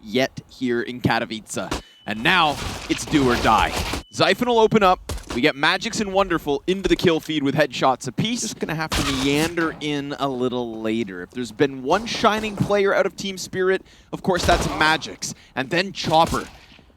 yet here in Katowice. And now, it's do or die. Zyphon will open up. We get Magix and Wonderful into the kill feed with headshots apiece. Just gonna have to meander in a little later. If there's been one shining player out of Team Spirit, of course that's Magix. And then Chopper.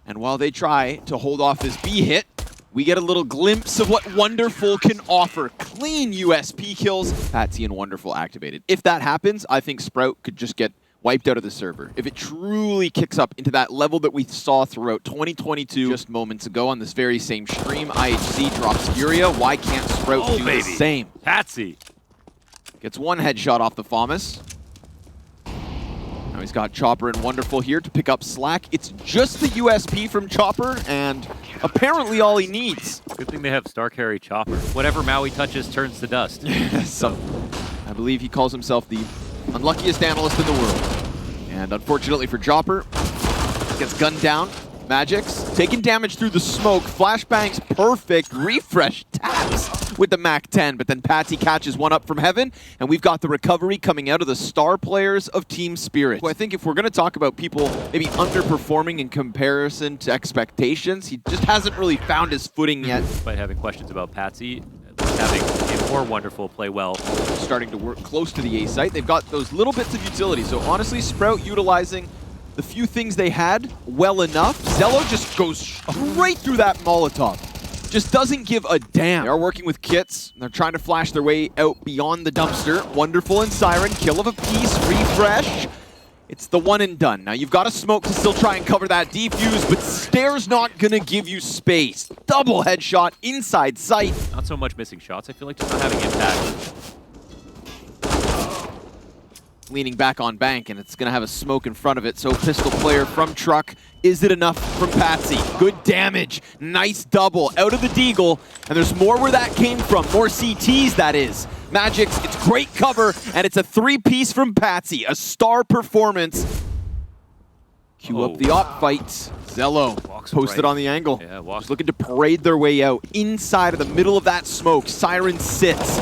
And while they try to hold off this B hit, we get a little glimpse of what Wonderful can offer. Clean USP kills. FaZe and Wonderful activated. If that happens, I think Sprout could just get wiped out of the server. If it truly kicks up into that level that we saw throughout 2022 just moments ago on this very same stream, IHC drops FURIA. Why can't Sprout do the same? FaZe gets one headshot off the FAMAS. Now he's got Chopper and Wonderful here to pick up slack. It's just the USP from Chopper, and apparently all he needs. Good thing they have Star Carry Chopper. Whatever Maui touches turns to dust. So, I believe he calls himself the unluckiest analyst in the world. And unfortunately for Chopper, gets gunned down. Magix taking damage through the smoke. Flashbang's perfect. Refresh taps with the MAC-10, but then Patsy catches one up from heaven, and we've got the recovery coming out of the star players of Team Spirit. Well, I think if we're going to talk about people maybe underperforming in comparison to expectations, he just hasn't really found his footing yet. Despite having questions about Patsy, having a more Wonderful play well. Starting to work close to the A site. They've got those little bits of utility. So honestly, Sprout utilizing the few things they had well enough. ZywOo just goes straight through that Molotov. Just doesn't give a damn. They are working with kits. They're trying to flash their way out beyond the dumpster. Wonderful and Siren, kill of a piece, refresh. It's the one and done. Now you've got a smoke to still try and cover that defuse, but Stair's not gonna give you space. Double headshot inside sight. Not so much missing shots. I feel like just not having impact. Leaning back on bank, and it's gonna have a smoke in front of it. So pistol player from truck. Is it enough from Patsy? Good damage. Nice double out of the deagle. And there's more where that came from. More CTs, that is. Magix, it's great cover, and it's a three-piece from Patsy. A star performance. Cue up the op fight. ZywOo posted on the angle. Yeah, just looking to parade their way out inside of the middle of that smoke. Siren sits.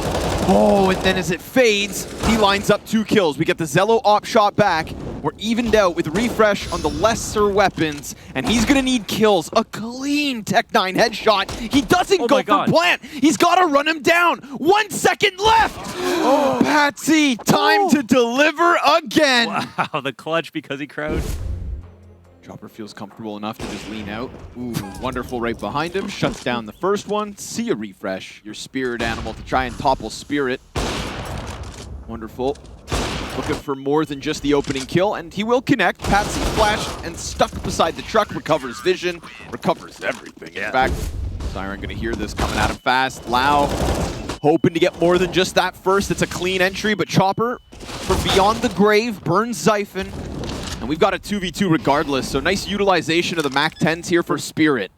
Oh, and then as it fades, he lines up 2 kills. We get the ZywOo op shot back. We're evened out with refresh on the lesser weapons, and he's gonna need kills. A clean Tech-9 headshot. He doesn't go for plant. He's gotta run him down. 1 second left. Oh, Patsy, time to deliver again. Wow, the clutch because he crowed. Chopper feels comfortable enough to just lean out. Ooh, Wonderful right behind him. Shuts down the first one. See a refresh. Your spirit animal to try and topple Spirit. Wonderful. Looking for more than just the opening kill, and he will connect. Patsy flashed and stuck beside the truck. Recovers vision. Recovers everything. In fact, Siren gonna hear this coming at him fast. Lau hoping to get more than just that first. It's a clean entry, but Chopper from beyond the grave burns Zyphon. And we've got a 2v2 regardless, so nice utilization of the MAC-10s here for Spirit.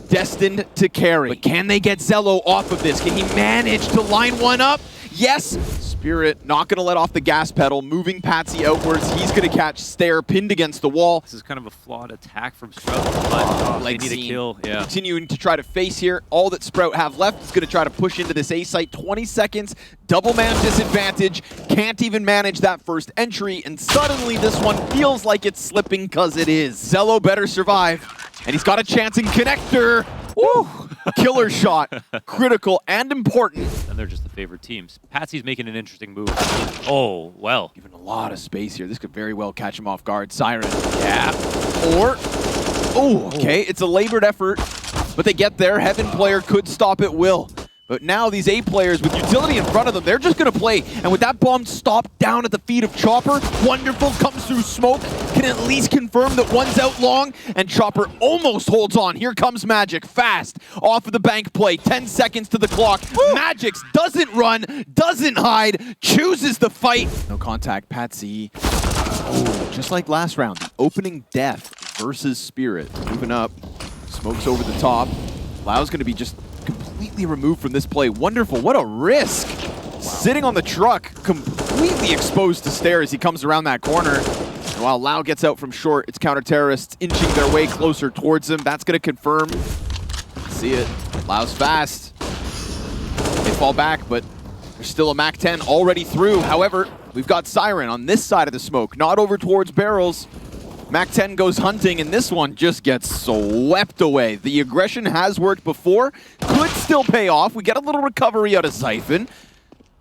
Destined to carry. But can they get ZywOo off of this? Can he manage to line one up? Yes! Spirit not gonna let off the gas pedal, moving Patsy outwards. He's gonna catch Stair pinned against the wall. This is kind of a flawed attack from Sprout, but they need a kill. Yeah. Continuing to try to face here. All that Sprout have left is gonna try to push into this A site. 20 seconds, double man disadvantage. Can't even manage that first entry, and suddenly this one feels like it's slipping because it is. ZywOo better survive, and he's got a chance in connector. Woo! Killer shot, critical and important. And they're just the favorite teams. Patsy's making an interesting move. Oh, well. Given a lot of space here. This could very well catch him off guard. Siren, yeah. Or, oh, okay, it's a labored effort, but they get there. Heaven player could stop at will. But now these A players with utility in front of them, they're just gonna play. And with that bomb stopped down at the feet of Chopper, Wonderful comes through smoke, can at least confirm that one's out long, and Chopper almost holds on. Here comes Magix, fast, off of the bank play, 10 seconds to the clock. Magix doesn't run, doesn't hide, chooses the fight. No contact, Patsy. Oh, just like last round, the opening death versus Spirit. Moving up, smokes over the top. Lau's gonna be just completely removed from this play. Wonderful, what a risk. Wow. Sitting on the truck, completely exposed to Stair as he comes around that corner. And while Lau gets out from short, it's counter-terrorists inching their way closer towards him. That's gonna confirm. See it, Lau's fast. They fall back, but there's still a MAC-10 already through. However, We've got Siren on this side of the smoke, not over towards barrels. Mac-10 goes hunting, and this one just gets swept away. The aggression has worked before, could still pay off. We get a little recovery out of Zyphon.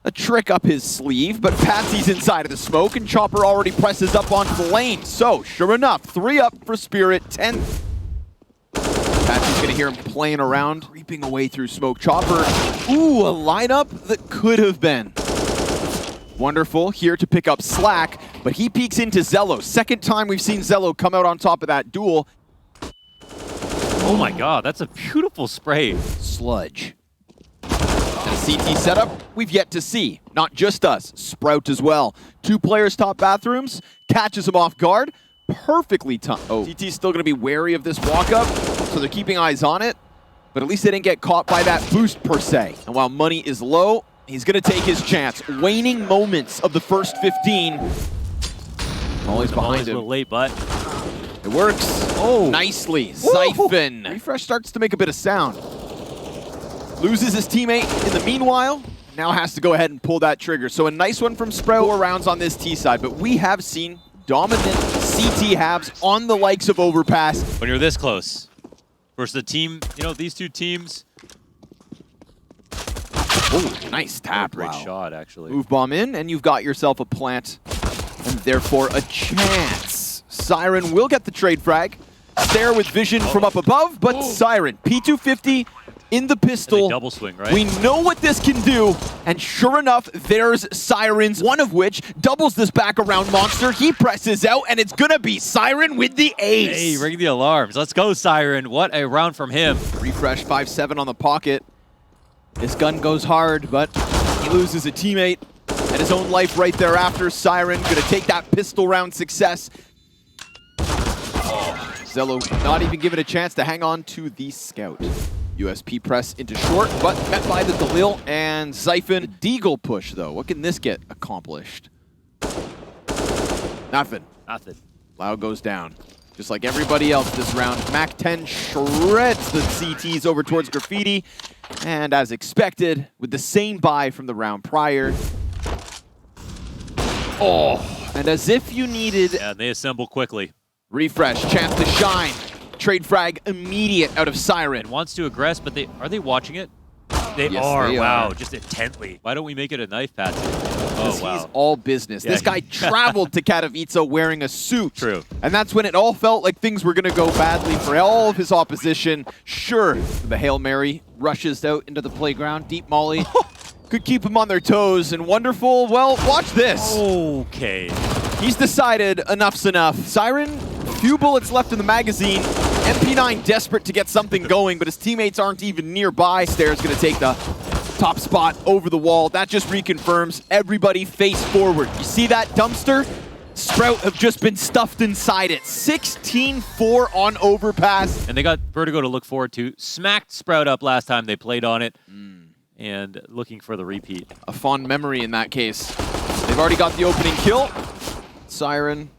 A trick up his sleeve, but Patsy's inside of the smoke, and Chopper already presses up onto the lane. So, sure enough, 3 up for Spirit, 10. Patsy's gonna hear him playing around, creeping away through smoke. Chopper, ooh, a lineup that could have been. Wonderful, here to pick up slack, but he peeks into ZywOo. Second time we've seen ZywOo come out on top of that duel. Oh my god, that's a beautiful spray. Sludge. And a CT setup we've yet to see. Not just us, Sprout as well. 2 players top bathrooms, catches him off guard. Perfectly timed. Oh, CT's still going to be wary of this walk-up, so they're keeping eyes on it. But at least they didn't get caught by that boost per se. And while money is low, he's going to take his chance. Waning moments of the first 15. Always behind him. A little late, but it works. Oh, nicely. Zyphon. Refresh starts to make a bit of sound. Loses his teammate in the meanwhile. Now has to go ahead and pull that trigger. So a nice one from Sprout. 4 rounds on this T side, but we have seen dominant CT halves on the likes of Overpass. When you're this close versus the team, you know, these 2 teams. Oh, nice tap. Great shot, actually. Move bomb in, and you've got yourself a plant, and therefore a chance. Siren will get the trade frag. There with vision from up above, but Siren, P250 in the pistol. Double swing, right? We know what this can do, and sure enough, there's Sirens, one of which doubles this back around monster. He presses out, and it's gonna be Siren with the ace. Hey, ring the alarms. Let's go, Siren. What a round from him. Refresh 5-7 on the pocket. This gun goes hard, but he loses a teammate and his own life right thereafter. Siren gonna take that pistol round success. ZywOo not even given a chance to hang on to the scout. USP press into short, but met by the Dalil and Zyphon. Deagle push though. What can this get accomplished? Nothing. Nothing. Loud goes down. Just like everybody else this round, Mac-10 shreds the CTs over towards Graffiti. And as expected, with the same buy from the round prior. Oh, and as if you needed... Yeah, they assemble quickly. Refresh, chance to shine. Trade frag immediate out of Siren. Wants to aggress, but are they watching it? They Yes, are. they Wow, are. just intently. Why don't we make it a knife patch? Oh, wow. He's all business. Yeah, this guy traveled to Katowice wearing a suit. True. And that's when it all felt like things were going to go badly for all of his opposition. Sure, the Hail Mary rushes out into the playground. Deep Molly could keep them on their toes. And Wonderful, well, watch this. Okay. He's decided enough's enough. Siren, few bullets left in the magazine. MP9 desperate to get something going, but his teammates aren't even nearby. Stair's going to take the top spot over the wall. That just reconfirms everybody face forward. You see that dumpster? Sprout have just been stuffed inside it. 16-4 on Overpass. And they got Vertigo to look forward to. Smacked Sprout up last time they played on it. And looking for the repeat. A fond memory in that case. They've already got the opening kill. Siren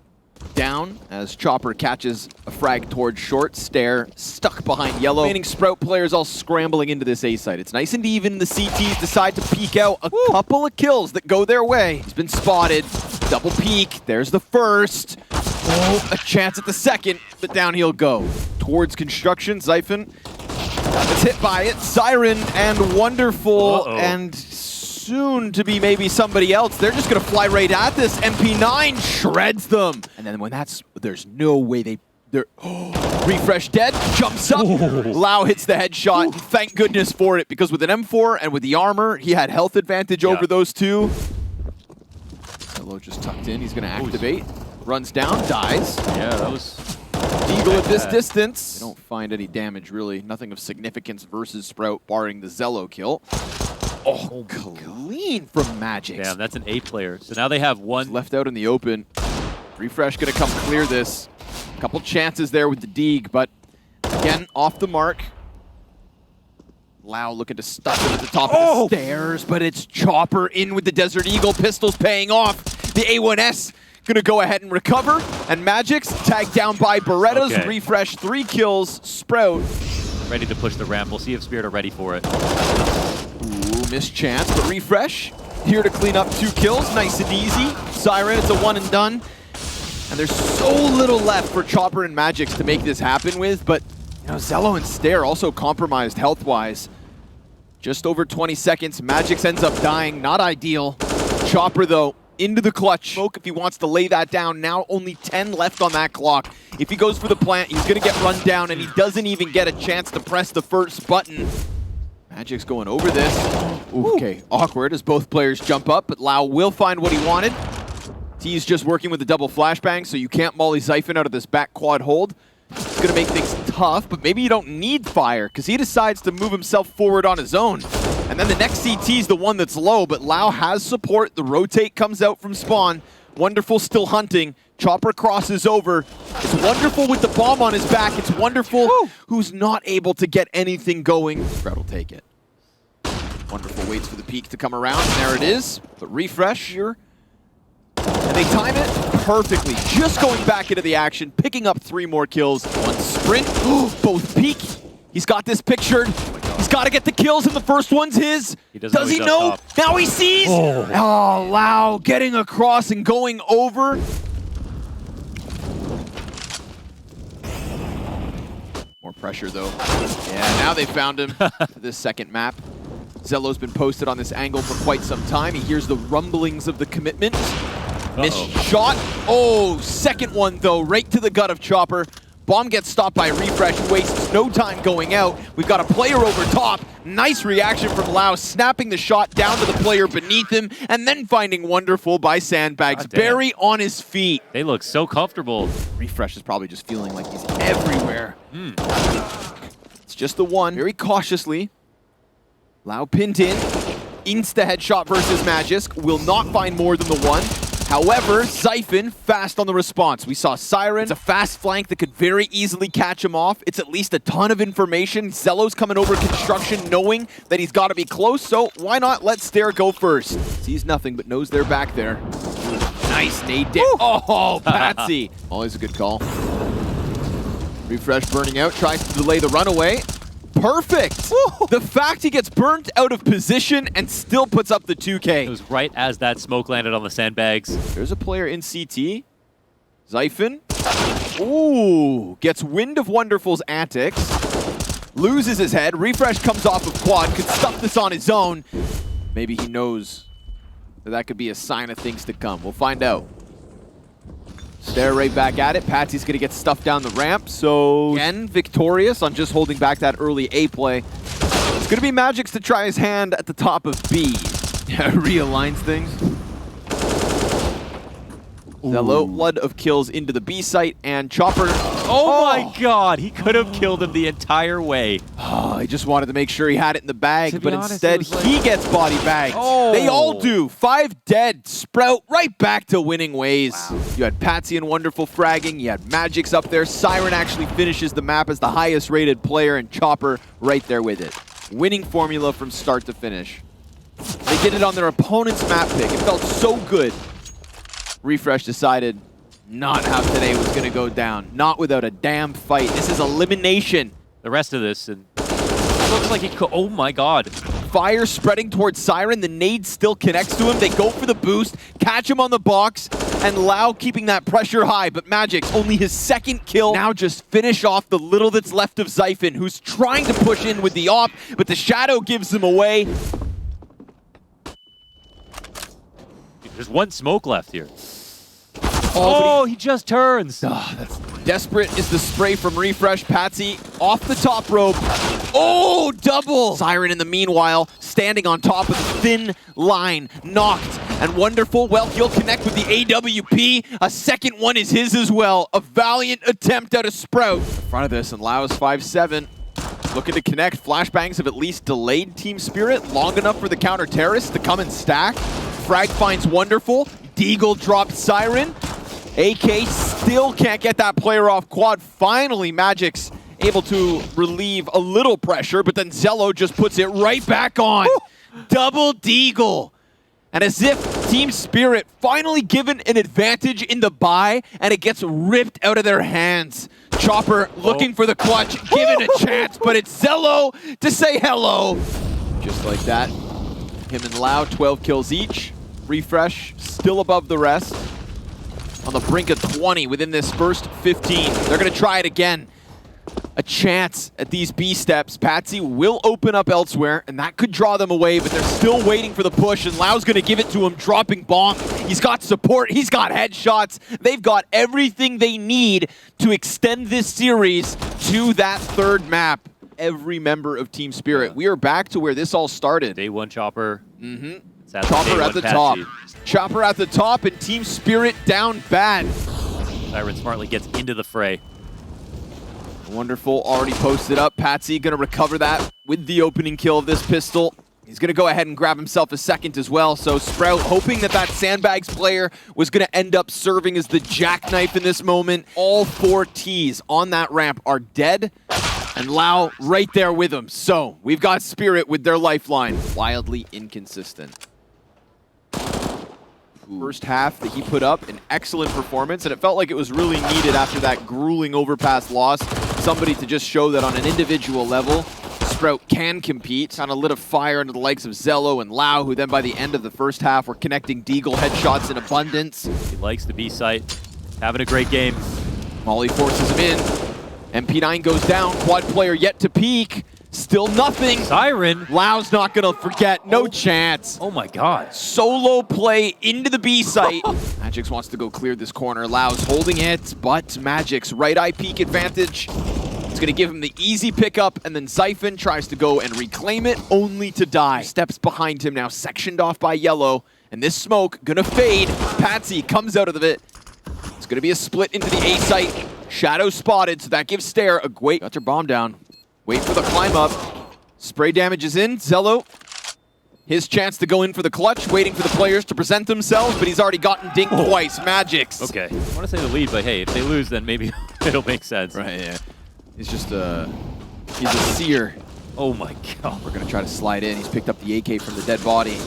down as Chopper catches a frag towards short. Stair stuck behind yellow. Remaining Sprout players all scrambling into this A site. It's nice and even. The CTs decide to peek out. A couple of kills that go their way. He's been spotted. Double peek. There's the first. Oh, a chance at the second, but down he'll go. Towards construction, Zyphon is hit by it. Siren and Wonderful and soon to be maybe somebody else. They're just going to fly right at this. MP9 shreds them. And then when there's no way they're Refresh dead, jumps up. Lau hits the headshot. Thank goodness for it, because with an M4 and with the armor, he had health advantage over those two. Hello just tucked in. He's going to activate. Runs down, dies. Yeah, that was... Eagle at this distance. They don't find any damage, really. Nothing of significance versus Sprout, barring the ZywOo kill. Oh, clean from Magic. Damn, that's an A player. So now they have one. Left out in the open. Refresh going to come clear this. Couple chances there with the Deeg, but again, off the mark. Lau looking to stuff it at the top of the stairs, but it's Chopper in with the Desert Eagle. Pistols paying off. The A1S gonna go ahead and recover, and Magic's tagged down by Berettas. Okay. Refresh, 3 kills. Sprout Ready to push the ramp. We'll see if Spirit are ready for it. Ooh, missed chance, but Refresh here to clean up 2 kills. Nice and easy. Siren, it's a one and done. And there's so little left for Chopper and Magix to make this happen with, but you know, ZywOo and Stare also compromised health-wise. Just over 20 seconds, Magix ends up dying, not ideal. Chopper though, into the clutch. Smoke if he wants to lay that down. Now only 10 left on that clock. If he goes for the plant, he's gonna get run down and he doesn't even get a chance to press the first button. Magic's going over this. Ooh, okay, awkward as both players jump up, but Lau will find what he wanted. T's just working with the double flashbang, so you can't molly Zyphon out of this back quad hold. It's going to make things tough, but maybe you don't need fire, because he decides to move himself forward on his own. And then the next CT's the one that's low, but Lau has support. The rotate comes out from spawn. Wonderful still hunting. Chopper crosses over. It's Wonderful with the bomb on his back. It's Wonderful who's not able to get anything going. Fred will take it. Wonderful waits for the peak to come around, and there it is. But refresh here. And they time it perfectly. Just going back into the action, picking up 3 more kills. One sprint, both peak. He's got this pictured. He's got to get the kills, and the first one's his. Does he know? Now he sees. Oh, Lau getting across and going over. More pressure, though. Yeah, now they found him for this second map. ZywOo's been posted on this angle for quite some time. He hears the rumblings of the commitment. Missed shot. Oh, second one, though, right to the gut of Chopper. Bomb gets stopped by Refresh, wastes no time going out. We've got a player over top. Nice reaction from Lau, snapping the shot down to the player beneath him, and then finding Wonderful by Sandbags. Barry on his feet. They look so comfortable. Refresh is probably just feeling like he's everywhere. It's just the one, very cautiously. Lau pinned in. Insta headshot versus Magisk. Will not find more than the one. However, Zyphon fast on the response. We saw Siren. It's a fast flank that could very easily catch him off. It's at least a ton of information. ZywOo's coming over construction knowing that he's got to be close, so why not let Stare go first? Sees nothing but knows they're back there. Nice nade down. Oh, Patsy. Always a good call. Refresh burning out, tries to delay the runaway. Perfect! The fact he gets burnt out of position and still puts up the 2K. It was right as that smoke landed on the sandbags. There's a player in CT. Zyphon. Ooh, gets wind of Wonderful's antics. Loses his head. Refresh comes off of quad. Could stuff this on his own. Maybe he knows that could be a sign of things to come. We'll find out. Stare right back at it. Patsy's going to get stuffed down the ramp. So, again, victorious on just holding back that early A play. It's going to be Magix to try his hand at the top of B. Yeah, realigns things. ZywOo, flood of kills into the B site, and Chopper... Oh my god, he could have killed him the entire way. Oh, he just wanted to make sure he had it in the bag, but instead he gets body bagged. They all do. 5 dead. Sprout right back to winning ways. Wow. You had Patsy and Wonderful fragging. You had Magix up there. Siren actually finishes the map as the highest rated player, and Chopper right there with it. Winning formula from start to finish. They did it on their opponent's map pick. It felt so good. Refresh decided not how today was going to go down. Not without a damn fight. This is elimination. The rest of this, and it looks like he could. Oh my god. Fire spreading towards Siren. The nade still connects to him. They go for the boost, catch him on the box, and Lau keeping that pressure high. But Magix, only his second kill. Now just finish off the little that's left of Zyphon, who's trying to push in with the op, but the shadow gives him away. There's one smoke left here. Oh, he just turns. That's desperate is the spray from Refresh. Patsy off the top rope. Oh, double! Siren in the meanwhile, standing on top of the thin line, knocked. And Wonderful, well, he'll connect with the AWP. A second one is his as well. A valiant attempt out of Sprout. In front of this, and Lau's 5-7. Looking to connect. Flashbangs have at least delayed Team Spirit long enough for the counter-terrorists to come and stack. Frag finds Wonderful. Deagle dropped Siren. AK still can't get that player off quad. Finally, Magix able to relieve a little pressure, but then ZywOo just puts it right back on. Double Deagle. And as if Team Spirit finally given an advantage in the buy, and it gets ripped out of their hands. Chopper looking for the clutch, given a chance, but it's ZywOo to say hello. Just like that. Him and Lau, 12 kills each. Refresh, still above the rest. On the brink of 20 within this first 15. They're going to try it again. A chance at these B steps. Patsy will open up elsewhere, and that could draw them away, but they're still waiting for the push, and Lau's going to give it to him, dropping bomb. He's got support. He's got headshots. They've got everything they need to extend this series to that third map. Every member of Team Spirit. We are back to where this all started. Day one Chopper. Chopper at the top. Chopper at the top, and Team Spirit down bad. Siren smartly gets into the fray. Wonderful, already posted up. Patsy gonna recover that with the opening kill of this pistol. He's gonna go ahead and grab himself a second as well. So Sprout hoping that that Sandbags player was gonna end up serving as the jackknife in this moment. All 4 Ts on that ramp are dead, and Lau right there with him. So we've got Spirit with their lifeline. Wildly inconsistent. First half that he put up, an excellent performance, and it felt like it was really needed after that grueling Overpass loss. Somebody to just show that on an individual level, Sprout can compete. Kind of lit a fire into the likes of ZywOo and Lau, who then by the end of the first half were connecting Deagle headshots in abundance. He likes the B site, having a great game. Molly forces him in. MP9 goes down, quad player yet to peek. Still nothing. Siren. Lau's not gonna forget, no chance. Oh my god. Solo play into the B site. Magix wants to go clear this corner. Lau's holding it, but Magix right eye peek advantage. It's gonna give him the easy pickup, and then Zyphon tries to go and reclaim it, only to die. Steps behind him now, sectioned off by Yellow, and this smoke gonna fade. Patsy comes out of it. It's gonna be a split into the A site. Shadow spotted, so that gives Stare a great. Got their bomb down. Wait for the climb up. Spray damage is in. ZywOo, his chance to go in for the clutch, waiting for the players to present themselves, but he's already gotten dinked twice. Magix. Okay. I want to say the lead, but hey, if they lose, then maybe it'll make sense. Right, yeah. He's just he's a seer. Oh my god. We're going to try to slide in. He's picked up the AK from the dead body.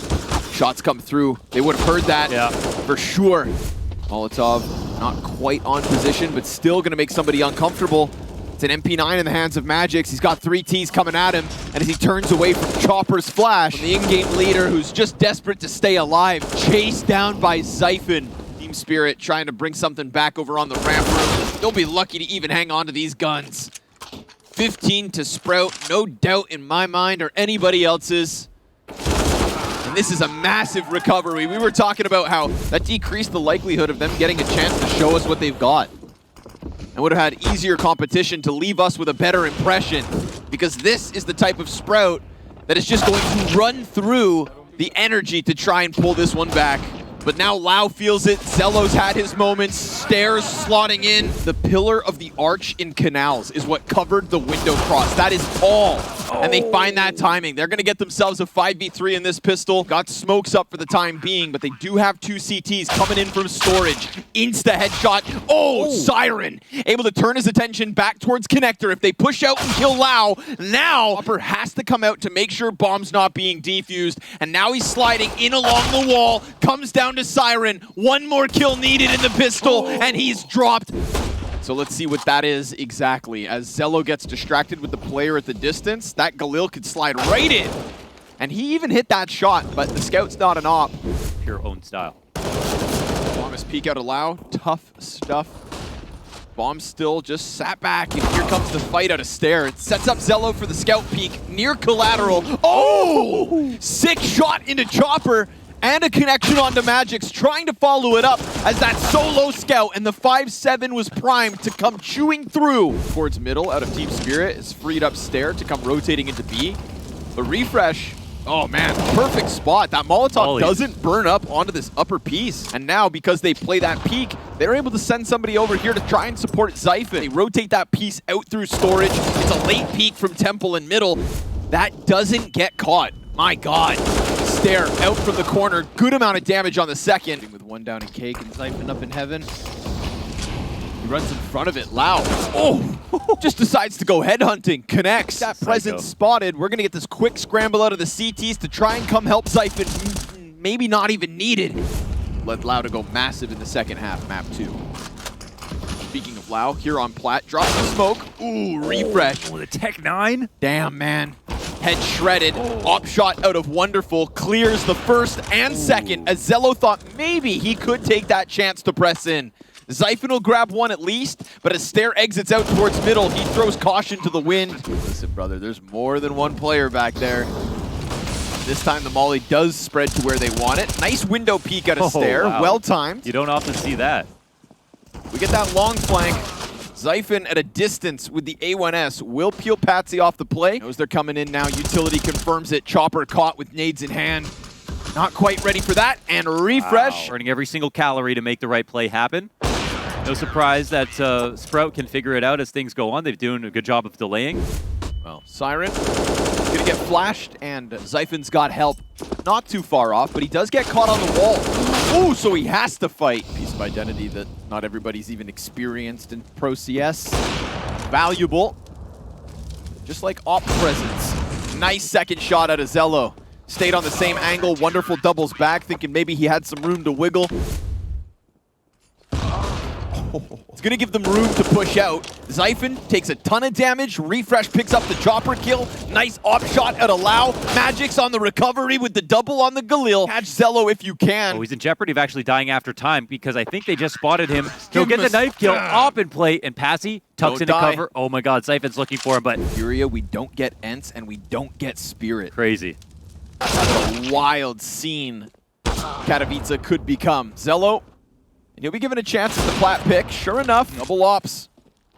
Shots come through. They would have heard that for sure. Molotov not quite on position, but still going to make somebody uncomfortable. It's an MP9 in the hands of Magix. He's got 3 Ts coming at him, and as he turns away from Chopper's flash, from the in-game leader who's just desperate to stay alive, chased down by Zyphon. Team Spirit trying to bring something back over on the ramp room. They'll be lucky to even hang on to these guns. 15 to Sprout, no doubt in my mind or anybody else's. And this is a massive recovery. We were talking about how that decreased the likelihood of them getting a chance to show us what they've got. And would have had easier competition to leave us with a better impression, because this is the type of Sprout that is just going to run through the energy to try and pull this one back. But now Lau feels it. ZywOo's had his moments. Stairs slotting in. The pillar of the arch in Canals is what covered the window cross. That is all. And they find that timing. They're going to get themselves a 5v3 in this pistol. Got smokes up for the time being, but they do have 2 CTs coming in from storage. Insta headshot. Oh, Siren. Able to turn his attention back towards Connector. If they push out and kill Lau, now Upper has to come out to make sure bomb's not being defused. And now he's sliding in along the wall. Comes down to Siren. 1 more kill needed in the pistol, and he's dropped. So let's see what that is exactly. As ZywOo gets distracted with the player at the distance, that Galil could slide right in. And he even hit that shot, but the scout's not an op. Pure own style. Thomas peek out of Lau. Tough stuff. Bomb still just sat back, and here comes the fight out of Stare. It sets up ZywOo for the scout peek near collateral. Oh! Sick shot into Chopper. And a connection onto Magix, trying to follow it up as that solo scout, and the 5-7 was primed to come chewing through. Towards middle, out of Team Spirit, is freed up Stare to come rotating into B. The refresh, oh man, perfect spot. That Molotov doesn't burn up onto this upper piece. And now, because they play that peak, they're able to send somebody over here to try and support Zyphon. They rotate that piece out through storage. It's a late peek from Temple and middle. That doesn't get caught. My God. Stare out from the corner. Good amount of damage on the second. With 1 down in cake and Zyphon up in heaven. He runs in front of it. Lau. Oh! Just decides to go headhunting. Connects. That presence spotted. We're going to get this quick scramble out of the CTs to try and come help Zyphon. Maybe not even needed. Led Lau to go massive in the second half, map 2. Speaking of Lau, here on plat, drops the smoke. Ooh, refresh. With a Tech 9? Damn, man. Head shredded. Op shot out of Wonderful. Clears the first and second, as ZywOo thought maybe he could take that chance to press in. Zyphon will grab one at least, but as Stare exits out towards middle, he throws caution to the wind. Listen, brother, there's more than one player back there. This time the molly does spread to where they want it. Nice window peek out of Stare, wow. well timed. You don't often see that. We get that long flank. Zyphon at a distance with the A1S will peel Patsy off the play. Knows they're coming in now. Utility confirms it. Chopper caught with nades in hand. Not quite ready for that. And refresh. Wow. Burning every single calorie to make the right play happen. No surprise that Sprout can figure it out as things go on. They're doing a good job of delaying. Well, Siren is gonna get flashed, and Zyphon's got help. Not too far off, but he does get caught on the wall. Ooh, so he has to fight. Piece of identity that not everybody's even experienced in Pro CS. Valuable. Just like Op presence. Nice second shot out of ZywOo. Stayed on the same angle. Wonderful doubles back, thinking maybe he had some room to wiggle. It's going to give them room to push out. Zyphon takes a ton of damage. Refresh picks up the chopper kill. Nice op shot out of Lau. Magic's on the recovery with the double on the Galil. Catch ZywOo if you can. Oh, he's in jeopardy of actually dying after time because I think they just spotted him. He'll get the knife kill. Op in play, and Passy tucks into cover. Oh my god, Zyphon's looking for him, but... FURIA, we don't get ENCE, and we don't get Spirit. Crazy. That's a wild scene Katowice could become. ZywOo. And he'll be given a chance at the plat pick. Sure enough, double ops.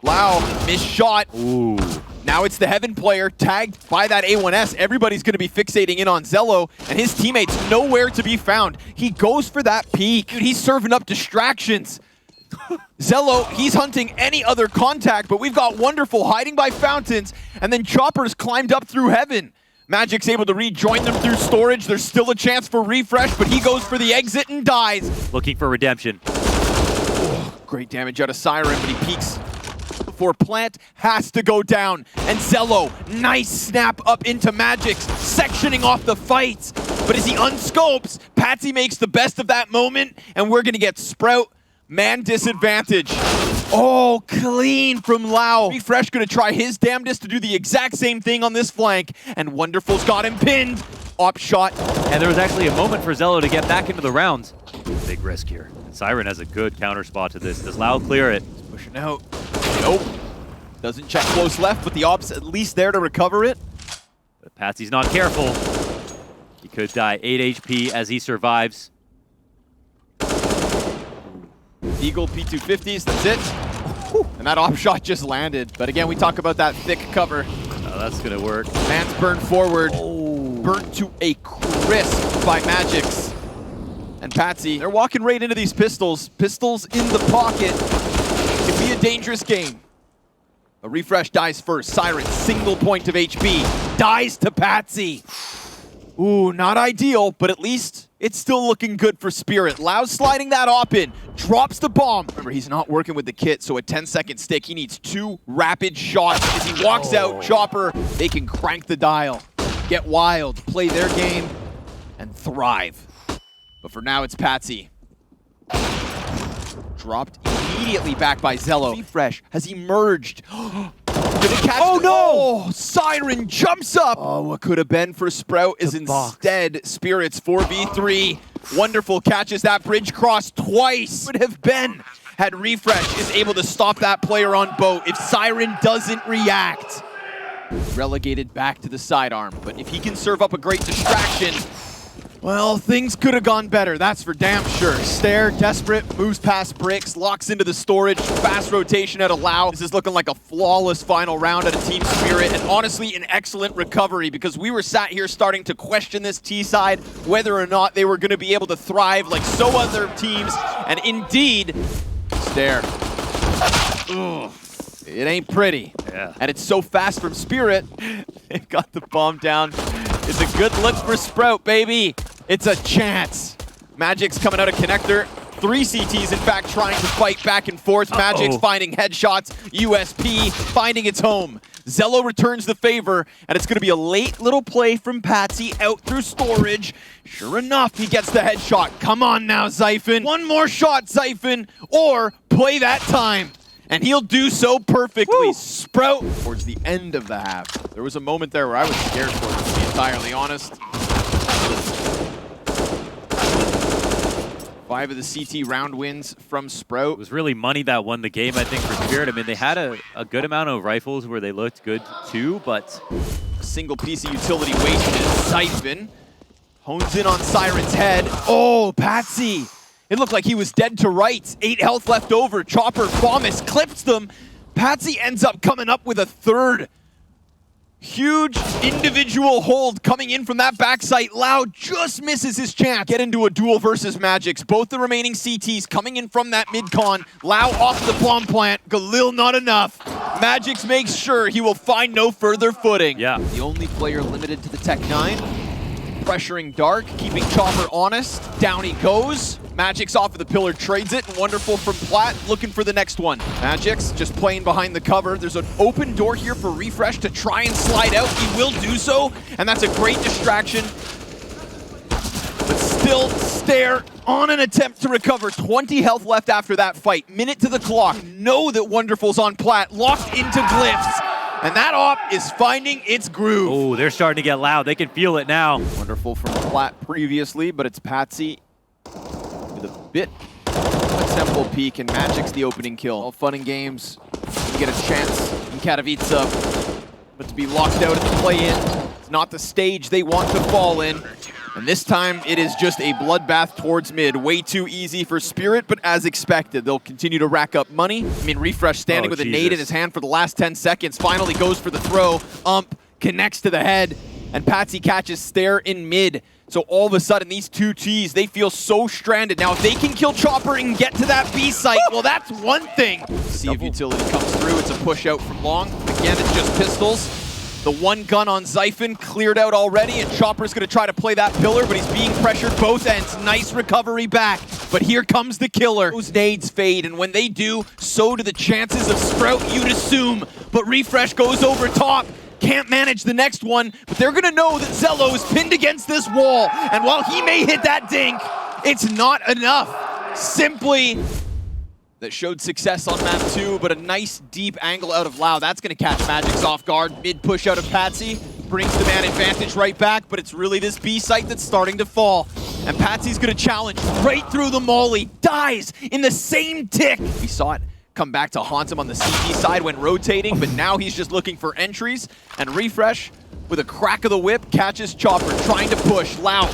Lau, missed shot. Ooh. Now it's the Heaven player tagged by that A1S. Everybody's going to be fixating in on ZywOo, and his teammates nowhere to be found. He goes for that peek. Dude, he's serving up distractions. ZywOo, he's hunting any other contact, but we've got Wonderful hiding by fountains, and then Chopper's climbed up through Heaven. Magic's able to rejoin them through storage. There's still a chance for refresh, but he goes for the exit and dies. Looking for redemption. Great damage out of Siren, but he peeks before plant has to go down. And ZywOo, nice snap up into Magic's, sectioning off the fights. But as he unscopes, Patsy makes the best of that moment, and we're going to get Sprout man disadvantage. Oh, clean from Lau. Refresh going to try his damnedest to do the exact same thing on this flank, and Wonderful's got him pinned. Op shot. And there was actually a moment for ZywOo to get back into the rounds. Big risk here. Siren has a good counter spot to this. Does Lau clear it? He's pushing out. Nope. Doesn't check close left, but the op's at least there to recover it. But Patsy's not careful. He could die 8 HP as he survives. Eagle P250s, that's it. And that op shot just landed. But again, we talk about that thick cover. Oh, that's gonna work. Man's burned forward. Burnt to a crisp by Magic's. And Patsy, they're walking right into these pistols. Pistols in the pocket. Could be a dangerous game. A refresh dies first. Siren, single point of HP. Dies to Patsy. Ooh, not ideal, but at least it's still looking good for Spirit. Lau's sliding that op in. Drops the bomb. Remember, he's not working with the kit, so a 10-second stick. He needs 2 rapid shots. As he walks out, Chopper, they can crank the dial. Get wild, play their game, and thrive. But for now, it's Patsy. Dropped immediately back by ZywOo. Refresh has emerged. Oh no! Siren jumps up! Oh, what could have been for Sprout is instead Spirit's 4v3. Wonderful catches that bridge cross twice. Would have been had Refresh is able to stop that player on boat if Siren doesn't react. Relegated back to the sidearm, but if he can serve up a great distraction, well, things could have gone better, that's for damn sure. Stare, desperate, moves past bricks, locks into the storage, fast rotation out of Lau. This is looking like a flawless final round out of Team Spirit, and honestly, an excellent recovery, because we were sat here starting to question this T-side, whether or not they were going to be able to thrive like so other teams, and indeed, Stare. Ugh. It ain't pretty. Yeah. And it's so fast from Spirit. They've got the bomb down. It's a good look for Sprout, baby. It's a chance. Magic's coming out of connector. 3 CTs, in fact, trying to fight back and forth. Magic's finding headshots. USP finding its home. ZywOo returns the favor, and it's going to be a late little play from Patsy out through storage. Sure enough, he gets the headshot. Come on now, Zyphon. One more shot, Zyphon, or play that time. And he'll do so perfectly. Woo. Sprout towards the end of the half. There was a moment there where I was scared for it, to be entirely honest. 5 of the CT round wins from Sprout. It was really money that won the game, I think, for Spirit. I mean, they had a good amount of rifles where they looked good too, but A single piece of utility wasted. Zyphon hones in on Siren's head. Oh, Patsy! It looked like he was dead to rights. 8 health left over. Chopper, Bombus clips them. Patsy ends up coming up with a third. Huge individual hold coming in from that backside. Lau just misses his chance. Get into a duel versus Magix. Both the remaining CTs coming in from that mid-con. Lau off the bomb plant. Galil not enough. Magix makes sure he will find no further footing. Yeah. The only player limited to the Tech 9. Pressuring Dark, keeping Chopper honest. Down he goes. Magix off of the pillar, trades it. Wonderful from Platt, looking for the next one. Magix just playing behind the cover. There's an open door here for Refresh to try and slide out. He will do so, and that's a great distraction. But still stare on an attempt to recover. 20 health left after that fight. Minute to the clock. Know that Wonderful's on Platt, locked into Glyphs. And that op is finding its groove. oh, they're starting to get loud. They can feel it now. Wonderful from Platt previously, but it's Patsy with a bit of a tempo peak, and Magic's the opening kill. All fun and games. You get a chance in Katowice, but to be locked out at the play-in, it's not the stage they want to fall in. And this time, it is just a bloodbath towards mid. Way too easy for Spirit, but as expected, they'll continue to rack up money. I mean, Refresh standing with a nade in his hand for the last 10 seconds, finally goes for the throw. Connects to the head, and Patsy catches Stare in mid. So all of a sudden, these two Ts, they feel so stranded. Now, if they can kill Chopper and get to that B site, well, that's one thing. See if utility comes through. It's a push out from long. Again, it's just pistols. The one gun on Zyphon cleared out already, and Chopper's going to try to play that pillar, but he's being pressured both ends. Nice recovery back, but here comes the killer. Those nades fade, and when they do, so do the chances of Sprout, you'd assume. But Refresh goes over top. Can't manage the next one, but they're going to know that Zello is pinned against this wall. And while he may hit that dink, it's not enough. Simply that showed success on map 2, but a nice deep angle out of Lau. That's going to catch Magix off guard. Mid push out of Patsy. Brings the man advantage right back, but it's really this B site that's starting to fall. And Patsy's going to challenge right through the molly. Dies in the same tick. We saw it come back to haunt him on the CT side when rotating, but now he's just looking for entries. And Refresh, with a crack of the whip, catches Chopper, trying to push. Lau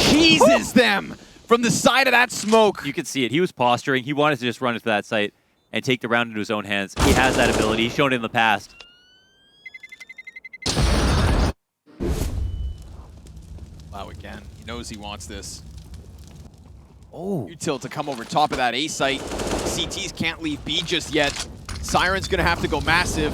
cheeses them from the side of that smoke. You could see it. He was posturing. He wanted to just run into that site and take the round into his own hands. He has that ability. He's shown it in the past. Lau again. He knows he wants this. Oh. Util to come over top of that A site. CTs can't leave B just yet. Siren's gonna have to go massive.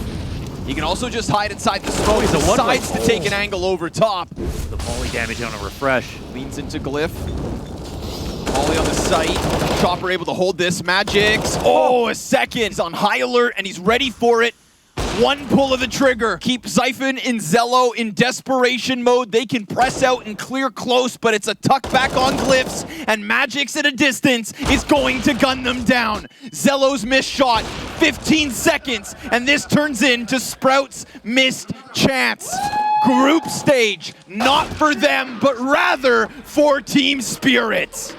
He can also just hide inside the smoke. He decides to take an angle over top. The volley damage on a Refresh. Leans into Glyph. Volley on the site. Chopper able to hold this. Magix. Oh, a second. He's on high alert and he's ready for it. One pull of the trigger. Keep Zyphon and Zello in desperation mode. They can press out and clear close, but it's a tuck back on Glyphs, and Magix at a distance is going to gun them down. Zello's missed shot, 15 seconds, and this turns into Sprout's missed chance. Group stage, not for them, but rather for Team Spirit.